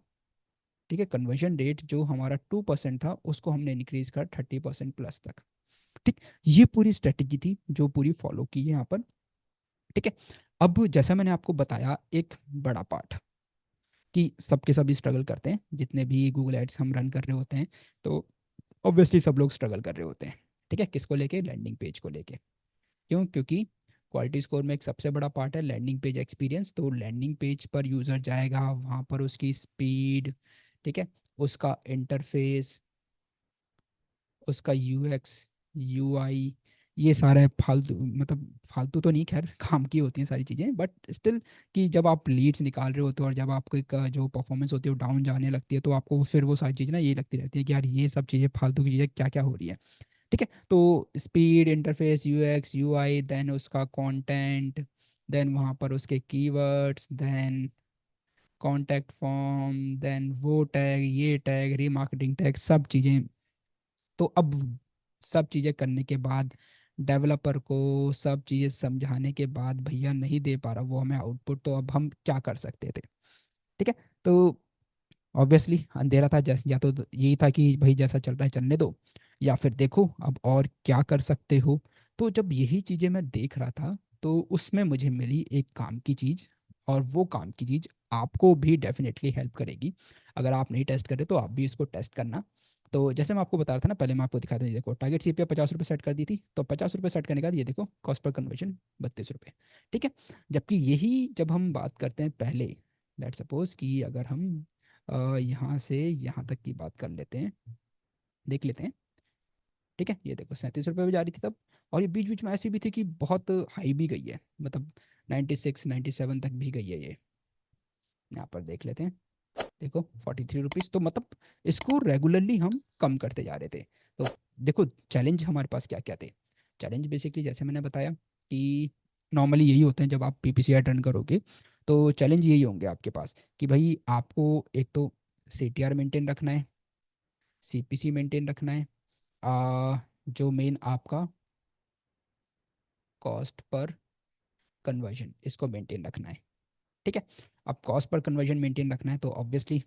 ठीक है, कन्वर्जन रेट जो हमारा 2% था उसको हमने इंक्रीज कर 30% प्लस तक। ठीक, ये पूरी स्ट्रेटेजी थी जो पूरी फॉलो की है यहाँ पर। ठीक है, अब जैसा मैंने आपको बताया एक बड़ा पार्ट कि सबके सब स्ट्रगल करते हैं, जितने भी गूगल एड्स हम रन कर रहे होते हैं, तो ऑब्वियसली सब लोग स्ट्रगल कर रहे होते हैं। ठीक है, किसको लेके, लैंडिंग पेज को लेके। क्यों, क्योंकि क्वालिटी स्कोर में एक सबसे बड़ा पार्ट है लैंडिंग पेज एक्सपीरियंस। तो लैंडिंग पेज पर यूज़र जाएगा, वहाँ पर उसकी स्पीड, ठीक है, उसका इंटरफेस, उसका यूएक्स, यूआई, ये सारा है फालतू, मतलब फालतू तो नहीं, खैर काम की होती हैं सारी चीज़ें, बट स्टिल कि जब आप लीड्स निकाल रहे होते हो और जब आपको एक जो परफॉर्मेंस होती है वो डाउन जाने लगती है, तो आपको फिर वो सारी चीज़ें ना ये लगती रहती है कि यार ये सब चीज़ें फालतू की चीज़ें क्या क्या हो रही है। ठीक है, तो speed, interface, UX, UI, then उसका कंटेंट, देन वहाँ पर उसके keywords, then contact form, then वो टैग, ये टैग, रीमार्केटिंग टैग, सब चीज़ें। तो अब सब चीज़ें करने के बाद, डेवलपर को सब चीज़ें समझाने के बाद भैया नहीं दे पा रहा वो हमें आउटपुट, तो अब हम क्या कर सकते थे? ठीक है। तो ऑब्वियसली अंधेरा था, जैसे या तो यही था कि भाई जैसा चल रहा है चलने दो, या फिर देखो अब और क्या कर सकते हो। तो जब यही चीज़ें मैं देख रहा था, तो उसमें मुझे मिली एक काम की चीज़, और वो काम की चीज़ आपको भी डेफिनेटली हेल्प करेगी। अगर आप नहीं टेस्ट करें तो आप भी इसको टेस्ट करना। तो जैसे मैं आपको बता रहा था ना, पहले मैं आपको दिखाता हूँ, ये देखो टारगेट सीपीआई 50 रुपये सेट कर दी थी, तो 50 रुपये सेट करने के बाद ये देखो कॉस्ट पर कन्वर्जन 32 रुपये। ठीक है। जबकि यही जब हम बात करते हैं पहले, लेट सपोज कि अगर हम यहाँ से यहाँ तक की बात कर लेते हैं, देख लेते हैं। ठीक है, ये देखो 37 रुपये भी जा रही थी तब, और ये बीच बीच में ऐसी भी थी कि बहुत हाई भी गई है, मतलब 96 97 तक भी गई है ये। यहाँ पर देख लेते हैं, देखो 43 रुपीज़, तो मतलब इसको रेगुलरली हम कम करते जा रहे थे। तो देखो चैलेंज हमारे पास क्या क्या थे। चैलेंज बेसिकली जैसे मैंने बताया कि नॉर्मली यही होते हैं जब आप पीपीसीआर रन करोगे, तो चैलेंज यही होंगे आपके पास कि भाई आपको एक तो सीटीआर मेंटेन रखना है, सीपीसी मेंटेन रखना है, जो मेन आपका कॉस्ट पर कन्वर्जन, इसको मेंटेन रखना है। ठीक है। अब कॉस्ट पर कन्वर्जन मेंटेन रखना है, तो ऑब्वियसली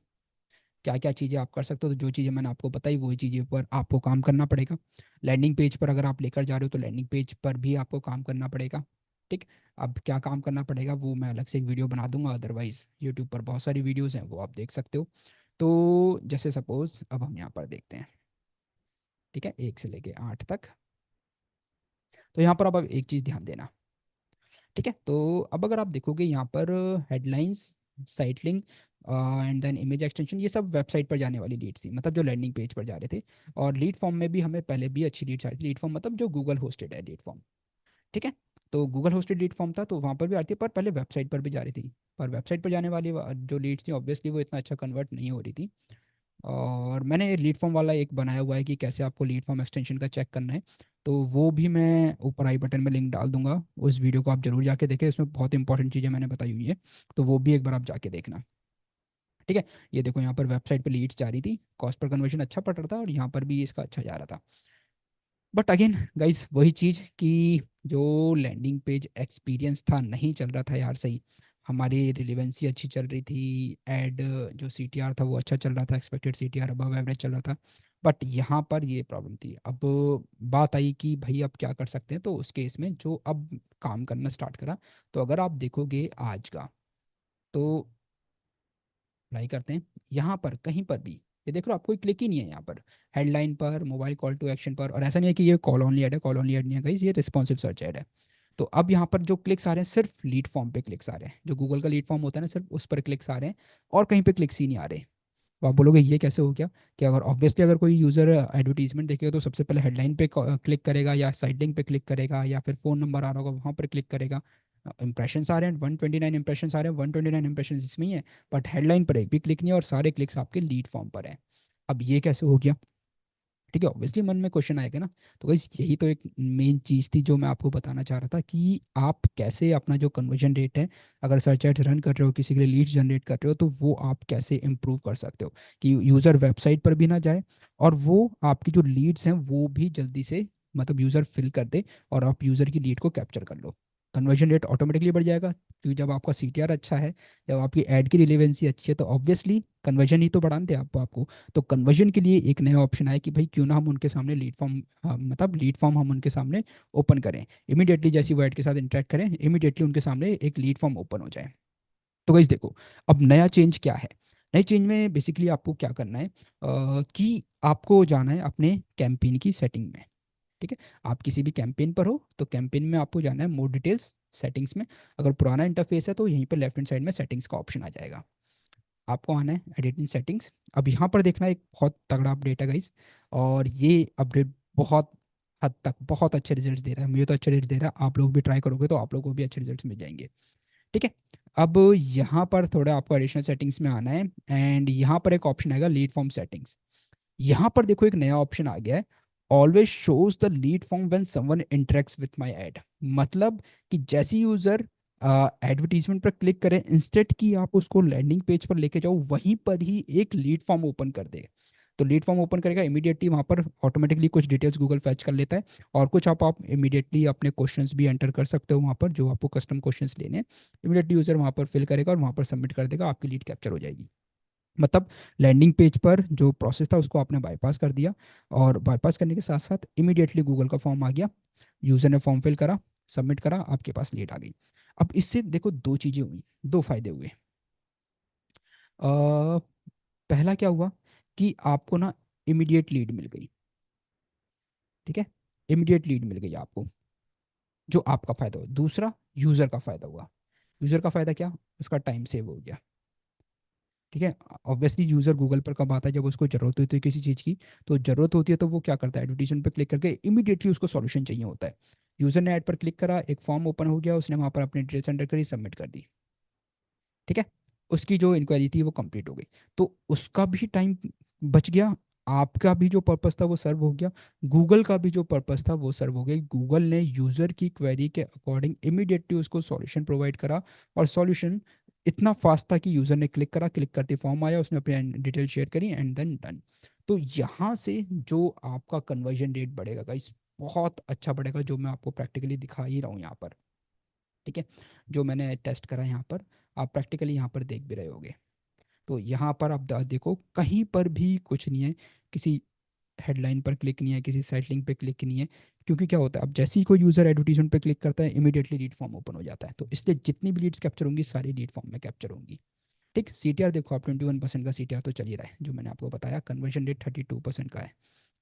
क्या क्या चीज़ें आप कर सकते हो, तो जो चीज़ें मैंने आपको बताई वही चीज़ें पर आपको काम करना पड़ेगा। लैंडिंग पेज पर अगर आप लेकर जा रहे हो तो लैंडिंग पेज पर भी आपको काम करना पड़ेगा। ठीक। अब क्या काम करना पड़ेगा वो मैं अलग से एक वीडियो बना दूंगा, अदरवाइज यूट्यूब पर बहुत सारी वीडियोज़ हैं वो आप देख सकते हो। तो जैसे सपोज अब हम यहाँ पर देखते हैं, ठीक है, 1 से लेके 8 तक। तो यहाँ पर अब एक चीज़ ध्यान देना। ठीक है। तो अब अगर आप देखोगे यहाँ पर headlines, site link and then image extension, ये सब वेबसाइट पर जाने वाली लीड्स थी, मतलब जो लैंडिंग पेज पर जा रहे थे। और लीड फॉर्म में भी हमें पहले भी अच्छी लीड्स आ रही थी। लीड फॉर्म मतलब जो गूगल होस्टेड है लीड फॉर्म। ठीक है। तो गूगल होस्टेड लीड फॉर्म था, तो वहाँ पर भी आती है, पर पहले वेबसाइट पर भी जा रही थी। पर वेबसाइट पर जाने वाली जो लीड्स थी ऑब्वियसली वो इतना अच्छा कन्वर्ट नहीं हो रही थी। और मैंने लीड फॉर्म वाला एक बनाया हुआ है कि कैसे आपको लीड फॉर्म एक्सटेंशन का चेक करना है। तो वो भी मैं ऊपर आई बटन में लिंक डाल दूंगा, उस वीडियो को आप जरूर जाके देखें, उसमें बहुत इंपॉर्टेंट चीज़ें मैंने बताई हुई है। तो वो भी एक बार आप जाके देखना। ठीक है। ये देखो यहाँ पर वेबसाइट पे लीड्स जा रही थी, कॉस्ट पर कन्वर्जन अच्छा पड़ रहा था, और यहाँ पर भी इसका अच्छा जा रहा था। बट अगेन गाइस वही चीज़ कि जो लैंडिंग पेज एक्सपीरियंस था नहीं चल रहा था यार सही। हमारी रिलेवेंसी अच्छी चल रही थी, एड जो सीटीआर था वो अच्छा चल रहा था, एक्सपेक्टेड सीटीआर अबव एवरेज चल रहा था। बट यहाँ पर ये प्रॉब्लम थी। अब बात आई कि भाई अब क्या कर सकते हैं, तो उस केस में जो अब काम करना स्टार्ट करा। तो अगर आप देखोगे आज का, तो अप्लाई करते हैं, यहाँ पर कहीं पर भी ये देख लो आप, कोई क्लिक ही नहीं है यहाँ पर। हेडलाइन पर, मोबाइल कॉल टू एक्शन पर, और ऐसा नहीं है कि ये कॉल ऑनली ऐड है, कॉल ऑनली ऐड नहीं है गाइस, ये रिस्पॉन्सिव सर्च ऐड है। तो अब यहाँ पर जो क्लिक्स आ रहे हैं सिर्फ लीड फॉर्म पे क्लिक्स आ रहे हैं, जो गूगल का लीड फॉर्म होता है ना सिर्फ उस पर क्लिक्स आ रहे हैं, और कहीं पे क्लिक्स ही नहीं आ रहे। तो आप बोलोगे ये कैसे हो गया? कि अगर ऑब्वियसली अगर कोई यूज़र एडवर्टीजमेंट देखेगा तो सबसे पहले हेडलाइन पे क्लिक करेगा, या साइड लिंक पे क्लिक करेगा, या फिर फ़ोन नंबर आ रहा होगा वहाँ पर क्लिक करेगा। इंप्रेशन आ रहे हैं 129 इंप्रेशन आ रहे हैं, 129 इंप्रेशन इसमें ही है, बट हेडलाइन पर एक भी क्लिक नहीं है, और सारे क्लिक्स आपके लीड फॉर्म पर हैं। अब ये कैसे हो गया? ठीक है, ऑब्वियसली मन में क्वेश्चन आएगा ना। तो गाइस यही तो एक मेन चीज़ थी जो मैं आपको बताना चाह रहा था, कि आप कैसे अपना जो कन्वर्जन रेट है, अगर सर्च एड्स रन कर रहे हो, किसी के लिए लीड्स जनरेट कर रहे हो, तो वो आप कैसे इंप्रूव कर सकते हो कि यूज़र वेबसाइट पर भी ना जाए, और वो आपकी जो लीड्स हैं वो भी जल्दी से, मतलब यूज़र फिल कर दे, और आप यूज़र की लीड को कैप्चर कर लो। कन्वर्जन रेट ऑटोमेटिकली बढ़ जाएगा, क्योंकि जब आपका सीटीआर अच्छा है, जब आपकी ऐड की रिलेवेंसी अच्छी है, तो ऑब्वियसली कन्वर्जन ही तो बढ़ाना थे आपको। तो कन्वर्जन के लिए एक नया ऑप्शन आया कि भाई क्यों ना हम उनके सामने लीड फॉर्म, मतलब लीड फॉर्म हम उनके सामने ओपन करें, इमीडिएटली जैसी वो ऐड के साथ इंटरेक्ट करें, इमीडिएटली उनके सामने एक लीड फॉर्म ओपन हो जाए। तो गाइस देखो, अब नया चेंज क्या है। नए चेंज में बेसिकली आपको क्या करना है, कि आपको जाना है अपने कैंपेन की सेटिंग में। ठीक है। आप किसी भी कैंपेन पर हो तो कैंपेन में आपको जाना है मोर डिटेल्स सेटिंग्स में। अगर पुराना इंटरफेस है तो यहीं पर लेफ्ट हैंड साइड में सेटिंग्स का ऑप्शन आ जाएगा, आपको आना है एडिट इन सेटिंग्स। अब यहाँ पर देखना एक बहुत तगड़ा अपडेट है गाइस, और ये अपडेट बहुत हद तक बहुत अच्छे रिजल्ट्स दे रहा है, मुझे तो अच्छे रिजल्ट दे रहा है, आप लोग भी ट्राई करोगे तो आप लोगों को भी अच्छे रिजल्ट्स मिल जाएंगे। ठीक है। अब यहाँ पर थोड़ा आपको एडिशनल सेटिंग्स में आना है, एंड यहाँ पर एक ऑप्शन आएगा लीड फॉर्म सेटिंग्स। यहाँ पर देखो एक नया ऑप्शन आ गया है, always shows the lead form when someone interacts with my add. मतलब कि जैसी यूजर एडवर्टीजमेंट पर क्लिक करें, इंस्टेड कि आप उसको लैंडिंग पेज पर लेके जाओ, वहीं पर ही एक लीड फॉर्म ओपन कर देगा। तो लीड फॉर्म ओपन करेगा, इमीडिएटली वहाँ पर ऑटोमेटिकली कुछ डिटेल्स गूगल फैच कर लेता है, और कुछ आप इमीडिएटली अपने क्वेश्चंस भी एंटर कर सकते हो वहाँ पर, जो आपको कस्टम क्वेश्चंस लेने हैं। इमीडिएटली यूजर वहाँ पर फिल करेगा और वहाँ पर सबमिट कर देगा, आपकी लीड कैप्चर हो जाएगी। मतलब लैंडिंग पेज पर जो प्रोसेस था उसको आपने बाईपास कर दिया, और बाईपास करने के साथ साथ इमीडिएटली गूगल का फॉर्म आ गया, यूजर ने फॉर्म फिल करा, सबमिट करा, आपके पास लीड आ गई। अब इससे देखो दो चीज़ें हुई, दो फायदे हुए। अ, पहला क्या हुआ कि आपको ना इमीडिएट लीड मिल गई। ठीक है, इमीडिएट लीड मिल गई आपको, जो आपका फायदा हुआ। दूसरा, यूज़र का फायदा हुआ। यूज़र का फायदा क्या, उसका टाइम सेव हो गया। ठीक है, ऑब्वियसली यूज़र गूगल पर कब आता है, जब उसको ज़रूरत होती है किसी चीज़ की। तो ज़रूरत होती है तो वो क्या करता है, एडवर्टीजमेंट पर क्लिक करके इमीडिएटली उसको सॉल्यूशन चाहिए होता है। यूज़र ने ऐड पर क्लिक करा, एक फॉर्म ओपन हो गया, उसने वहाँ पर अपनी डिटेल्स एंटर करी, सबमिट कर दी। ठीक है, उसकी जो इंक्वायरी थी वो कंप्लीट हो गई, तो उसका भी टाइम बच गया, आपका भी जो पर्पस था वो सर्व हो गया, गूगल का भी जो पर्पस था वो सर्व हो गया। गूगल ने यूज़र की क्वेरी के अकॉर्डिंग इमीडिएटली उसको सॉल्यूशन प्रोवाइड करा, और सॉल्यूशन इतना फास्ट था कि यूज़र ने क्लिक करा, क्लिक करते फॉर्म आया, उसने अपनी डिटेल शेयर करी, एंड देन डन। तो यहाँ से जो आपका कन्वर्जन रेट बढ़ेगा गाइस, बहुत अच्छा बढ़ेगा, जो मैं आपको प्रैक्टिकली दिखा ही रहा हूँ यहाँ पर। ठीक है, जो मैंने टेस्ट करा यहाँ पर, आप प्रैक्टिकली यहाँ पर देख भी रहे होगे। तो यहाँ पर आप देखो, कहीं पर भी कुछ नहीं है, किसी हेडलाइन पर क्लिक नहीं है, किसी साइट लिंक पे क्लिक नहीं है। क्योंकि क्या होता है, अब जैसे ही कोई यूज़र एडवर्टीजमेंट पे क्लिक करता है, इमीडिएटली लीड फॉर्म ओपन हो जाता है, तो इसलिए जितनी भी लीड्स कैप्चर होंगी सारी लीड फॉर्म में कैप्चर होंगी। ठीक, सीटीआर देखो आप, 21% का सीटीआर तो चल ही रहा है, जो मैंने आपको बताया, कन्वर्जन रेट 32% का है।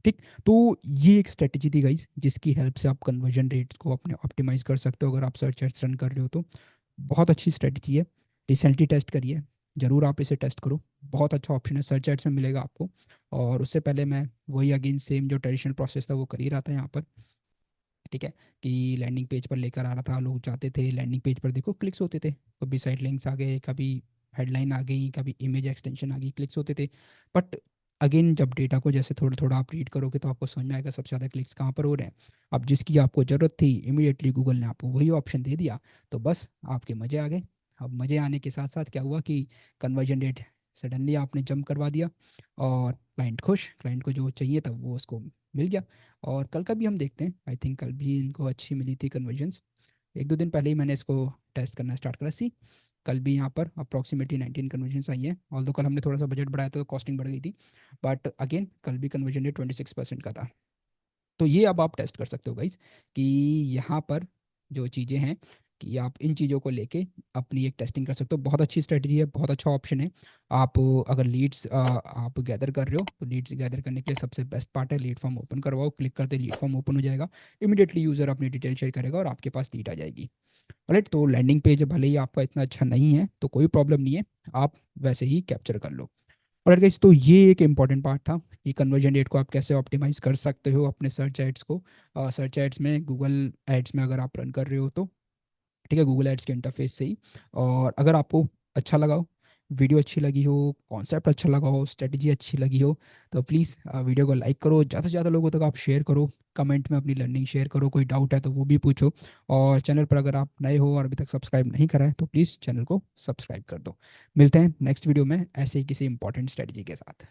ठीक, तो ये एक स्ट्रेटेजी थी गाइस, जिसकी हेल्प से आप कन्वर्जन रेट को अपने ऑप्टिमाइज कर सकते हो, अगर आप सर्च एड्स रन कर रहे हो तो। बहुत अच्छी स्ट्रेटजी है, रिसेंटली टेस्ट करिए, ज़रूर आप इसे टेस्ट करो। बहुत अच्छा ऑप्शन है, सर्च एड्स में मिलेगा आपको। और उससे पहले मैं वही अगेन सेम जो ट्रेडिशनल प्रोसेस था वो कर ही रहा था यहाँ पर। ठीक है, कि लैंडिंग पेज पर लेकर आ रहा था, लोग जाते थे लैंडिंग पेज पर, देखो क्लिक्स होते थे, कभी साइड लिंक्स आ गए, कभी हेडलाइन आ गई, कभी इमेज एक्सटेंशन आ गई, क्लिक्स होते थे। बट अगेन जब डेटा को जैसे थोड़ा थोड़ा आप रीड करोगे तो आपको समझ में आएगा सबसे ज़्यादा क्लिक्स कहाँ पर हो रहे हैं। अब जिसकी आपको ज़रूरत थी, इमीडिएटली गूगल ने आपको वही ऑप्शन दे दिया, तो बस आपके मज़े आ गए। अब मज़े आने के साथ साथ क्या हुआ कि कन्वर्जन रेट सडनली आपने जंप करवा दिया, और क्लाइंट खुश, क्लाइंट को जो चाहिए था वो उसको मिल गया। और कल का भी हम देखते हैं, आई थिंक कल भी इनको अच्छी मिली थी कन्वर्जन्स। एक दो दिन पहले ही मैंने इसको टेस्ट करना स्टार्ट करा सी। कल भी यहाँ पर अप्रॉक्सीमेटली 19 कन्वर्जन्स आई हैं, ऑल दो कल हमने थोड़ा सा बजट बढ़ाया तो कॉस्टिंग बढ़ गई थी। बट अगेन कल भी कन्वर्जन रेट 26% का था। तो ये अब आप टेस्ट कर सकते हो गाइज, कि यहाँ पर जो चीज़ें हैं, कि आप इन चीज़ों को लेके अपनी एक टेस्टिंग कर सकते हो। बहुत अच्छी स्ट्रेटजी है, बहुत अच्छा ऑप्शन है। आप अगर लीड्स आप गैदर कर रहे हो, तो लीड्स गैदर करने के लिए सबसे बेस्ट पार्ट है, लीड फॉर्म ओपन करवाओ, क्लिक करते लीड फॉर्म ओपन हो जाएगा, इमीडिएटली यूज़र अपनी डिटेल शेयर करेगा और आपके पास लीड आ जाएगी। राइट, तो लैंडिंग पेज भले ही आपका इतना अच्छा नहीं है तो कोई प्रॉब्लम नहीं है, आप वैसे ही कैप्चर कर लो। और गाइस, तो ये एक इंपॉर्टेंट पार्ट था कि कन्वर्जन रेट को आप कैसे ऑप्टिमाइज कर सकते हो अपने सर्च एड्स को। सर्च एड्स में, गूगल एड्स में अगर आप रन कर रहे हो तो, ठीक है, गूगल एड्स के इंटरफेस से ही। और अगर आपको अच्छा लगा हो, वीडियो अच्छी लगी हो, कॉन्सेप्ट अच्छा लगा हो, स्ट्रेटजी अच्छी लगी हो, तो प्लीज़ वीडियो को लाइक करो, ज़्यादा से ज़्यादा लोगों तक आप शेयर करो, कमेंट में अपनी लर्निंग शेयर करो, कोई डाउट है तो वो भी पूछो। और चैनल पर अगर आप नए हो और अभी तक सब्सक्राइब नहीं करा है तो प्लीज़ चैनल को सब्सक्राइब कर दो। मिलते हैं नेक्स्ट वीडियो में ऐसे ही किसी इंपॉर्टेंट स्ट्रेटजी के साथ।